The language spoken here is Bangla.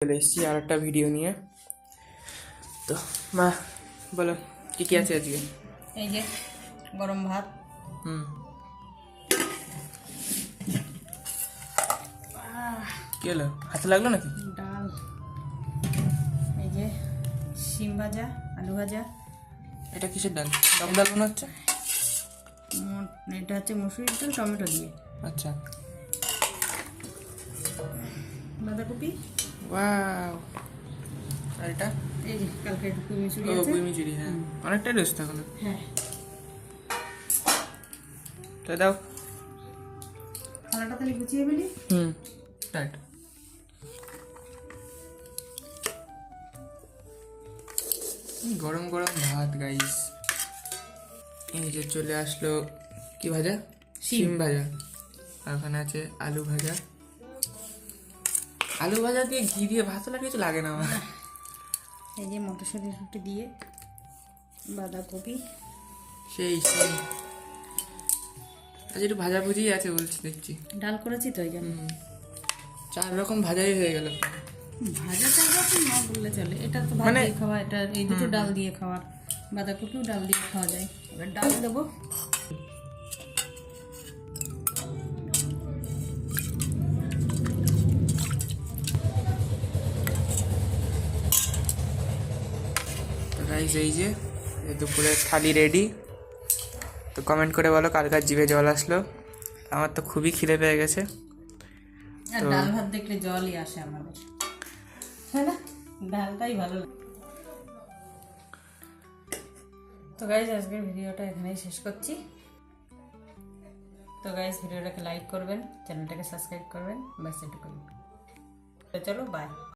চলে এসেছি আর একটা ভিডিও নিয়ে। তো মা বলো কি কি আছে আজকে? এই যে গরম ভাত, কি হলো, হাতে লাগলো নাকি? ডাল, এই যে শিম ভাজা, আলু ভাজা। এটা কিসের ডাল? টক ডাল মনে হচ্ছে। এটা হচ্ছে মসুরির ডাল টমেটো দিয়ে। আচ্ছা, বাঁধাকপি। ওয়াও। আর এটা এই যে কালকে কুই মিচুরি ও আছে। গুই মিচুরি, হ্যাঁ অনেকটাই রয়েছে এখন। হ্যাঁ, তো দাও। থালাটা তাহলে গুছিয়ে ফেলি। স্টার্ট। গরম গরম ভাত গাইস। এই যে চলে আসলো কি ভাজা? শিম ভাজা। আর ওখানে আছে আলু ভাজা। আলু ভাজা দিয়ে ঘি দিয়ে ভাত হলে আর কিছু লাগে না আমার। এই যে মটরশুঁটি দিয়ে বাঁধাকপি। সেই সেই আজ একটু ভাজা ভুজি আছে বলছি, দেখছি। ডাল করেছি তো, এই জন্য 4 রকম ভাজাই হয়ে গেল। ভাজা চাই না বললে চলে। এটা তো ভাত দিয়ে খাওয়া, এটা এই দুটো ডাল দিয়ে খাওয়ার। বাঁধাকপিও ডাল দিয়ে খাওয়া যায়। এবার ডাল দেবো। তো গাইস এই যে দুপুরের থালি রেডি। তো কমেন্ট করে বলো কার কার জিভে জল আসলো। আমার তো খুবই খিদে পেয়ে গেছে। আর ডাল ভাত দেখলে জলই আসে আমাদের, তাই না? ডালটাই ভালো লাগে। তো গাইজ আজকের ভিডিওটা এখানেই শেষ করছি। তো গাইজ ভিডিওটাকে লাইক করবেন, চ্যানেলটাকে সাবস্ক্রাইব করবেন, ব্যাস এটুকুই। তো চলো, বাই।